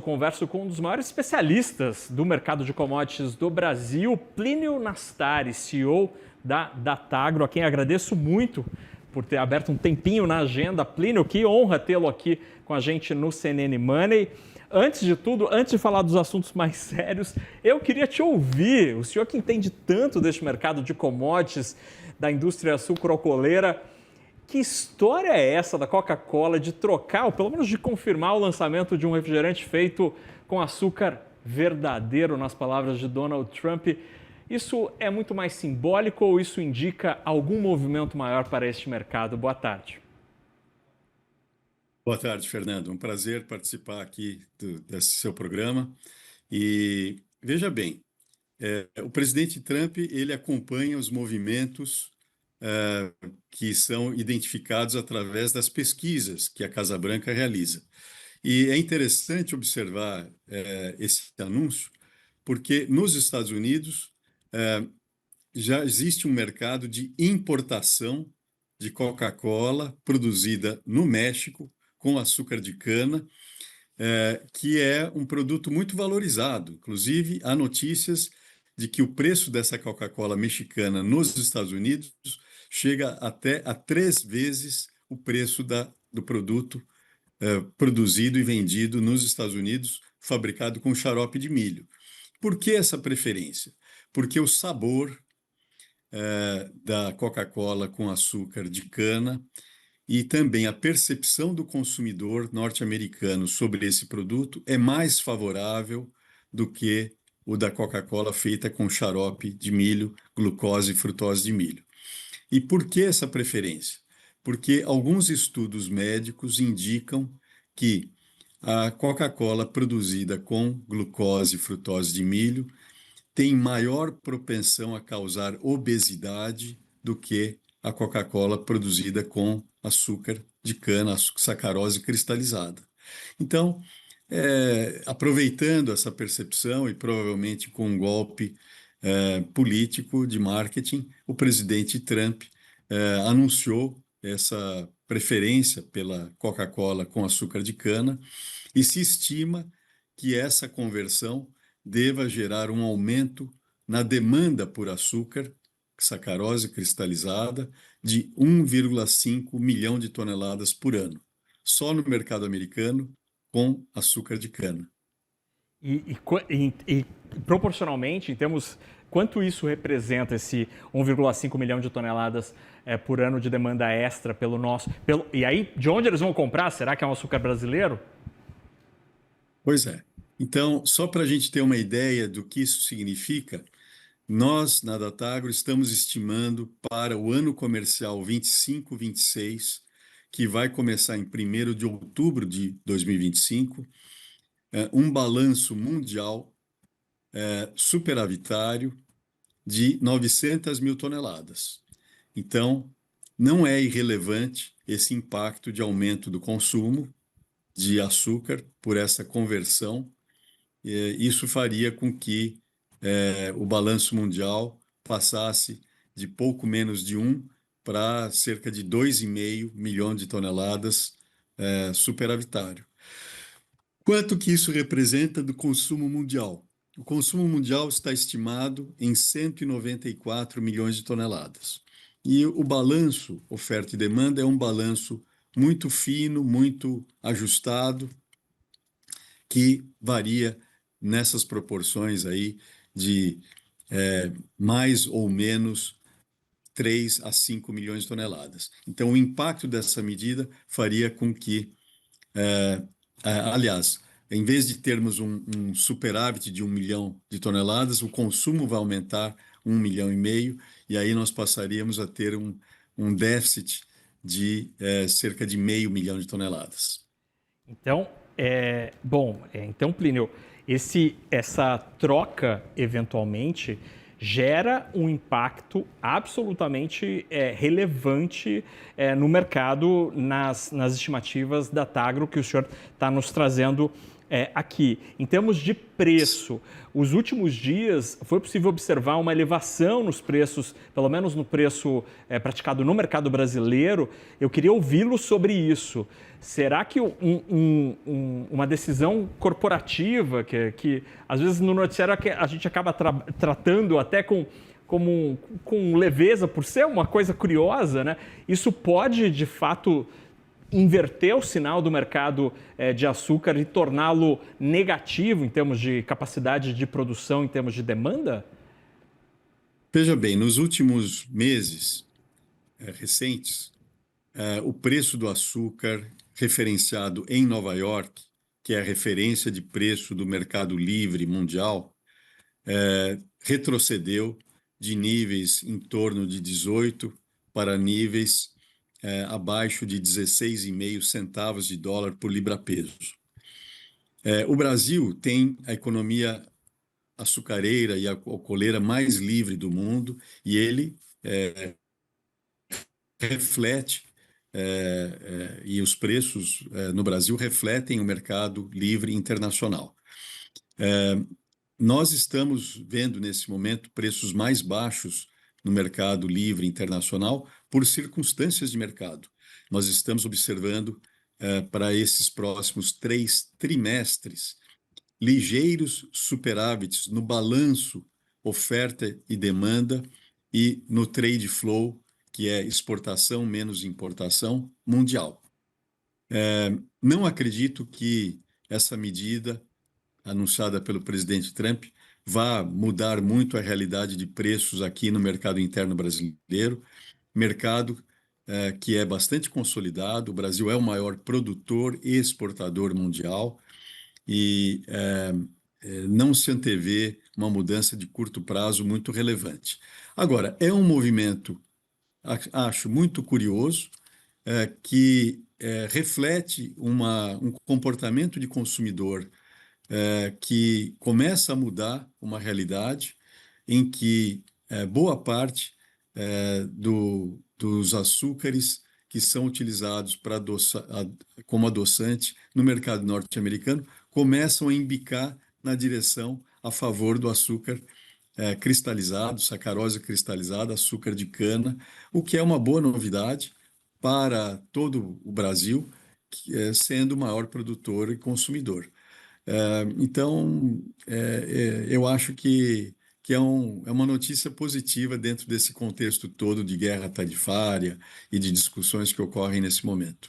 Converso com um dos maiores especialistas do mercado de commodities do Brasil, Plínio Nastari, CEO da Datagro, a quem agradeço muito por ter aberto um tempinho na agenda. Plínio, que honra tê-lo aqui com a gente no CNN Money. Antes de tudo, antes de falar dos assuntos mais sérios, eu queria te ouvir. O senhor que entende tanto deste mercado de commodities, da indústria sucroalcooleira, que história é essa da Coca-Cola de trocar, ou pelo menos de confirmar o lançamento de um refrigerante feito com açúcar verdadeiro, nas palavras de Donald Trump? Isso é muito mais simbólico ou isso indica algum movimento maior para este mercado? Boa tarde. Boa tarde, Fernando. Um prazer participar aqui desse seu programa. E veja bem, o presidente Trump ele acompanha os movimentos que são identificados através das pesquisas que a Casa Branca realiza. E é interessante observar esse anúncio, porque nos Estados Unidos já existe um mercado de importação de Coca-Cola produzida no México com açúcar de cana, que é um produto muito valorizado. Inclusive, há notícias de que o preço dessa Coca-Cola mexicana nos Estados Unidos chega até a 3 vezes o preço do produto produzido e vendido nos Estados Unidos, fabricado com xarope de milho. Por que essa preferência? Porque o sabor da Coca-Cola com açúcar de cana e também a percepção do consumidor norte-americano sobre esse produto é mais favorável do que o da Coca-Cola feita com xarope de milho, glucose e frutose de milho. E por que essa preferência? Porque alguns estudos médicos indicam que a Coca-Cola produzida com glucose e frutose de milho tem maior propensão a causar obesidade do que a Coca-Cola produzida com açúcar de cana, sacarose cristalizada. Então, aproveitando essa percepção e provavelmente com um golpe político de marketing, o presidente Trump anunciou essa preferência pela Coca-Cola com açúcar de cana e se estima que essa conversão deva gerar um aumento na demanda por açúcar, sacarose cristalizada, de 1,5 milhão de toneladas por ano, só no mercado americano com açúcar de cana. E proporcionalmente, em termos, quanto isso representa esse 1,5 milhão de toneladas por ano de demanda extra pelo nosso... E aí, de onde eles vão comprar? Será que é um açúcar brasileiro? Pois é. Então, só para a gente ter uma ideia do que isso significa, nós, na Datagro, estamos estimando para o ano comercial 25-26, que vai começar em 1º de outubro de 2025, um balanço mundial superavitário de 900 mil toneladas. Então, não é irrelevante esse impacto de aumento do consumo de açúcar por essa conversão. Isso faria com que o balanço mundial passasse de pouco menos de 1 para cerca de 2,5 milhões de toneladas superavitário. Quanto que isso representa do consumo mundial? O consumo mundial está estimado em 194 milhões de toneladas. E o balanço oferta e demanda é um balanço muito fino, muito ajustado, que varia nessas proporções aí de mais ou menos 3 a 5 milhões de toneladas. Então, o impacto dessa medida faria com que, aliás, em vez de termos um superávit de 1 milhão de toneladas, o consumo vai aumentar 1,5 milhão, e aí nós passaríamos a ter um déficit de cerca de 0,5 milhão de toneladas. Então, então, Plínio, essa troca, eventualmente, gera um impacto absolutamente relevante no mercado, nas estimativas da Datagro que o senhor está nos trazendo Aqui, em termos de preço, os últimos dias foi possível observar uma elevação nos preços, pelo menos no preço praticado no mercado brasileiro. Eu queria ouvi-lo sobre isso. Será que uma decisão corporativa, que às vezes no noticiário a gente acaba tratando até com leveza, por ser uma coisa curiosa, né? Isso pode, de fato, inverter o sinal do mercado de açúcar e torná-lo negativo em termos de capacidade de produção, em termos de demanda? Veja bem, nos últimos meses recentes, o preço do açúcar referenciado em Nova York, que é a referência de preço do mercado livre mundial, retrocedeu de níveis em torno de 18 para níveis abaixo de 16,5 centavos de dólar por libra-peso. O Brasil tem a economia açucareira e alcooleira mais livre do mundo, e ele reflete, e os preços no Brasil refletem o mercado livre internacional. Nós estamos vendo nesse momento preços mais baixos no mercado livre internacional por circunstâncias de mercado. Nós estamos observando para esses próximos 3 trimestres ligeiros superávites no balanço oferta e demanda e no trade flow, que é exportação menos importação mundial. Não acredito que essa medida anunciada pelo presidente Trump vá mudar muito a realidade de preços aqui no mercado interno brasileiro, mercado que é bastante consolidado. O Brasil é o maior produtor e exportador mundial e não se antevê uma mudança de curto prazo muito relevante. Agora, é um movimento, acho muito curioso, que reflete um comportamento de consumidor que começa a mudar uma realidade em que boa parte dos açúcares que são utilizados como adoçante no mercado norte-americano começam a embicar na direção a favor do açúcar cristalizado, sacarose cristalizada, açúcar de cana, o que é uma boa novidade para todo o Brasil, sendo o maior produtor e consumidor. Então, eu acho que é uma notícia positiva dentro desse contexto todo de guerra tarifária e de discussões que ocorrem nesse momento.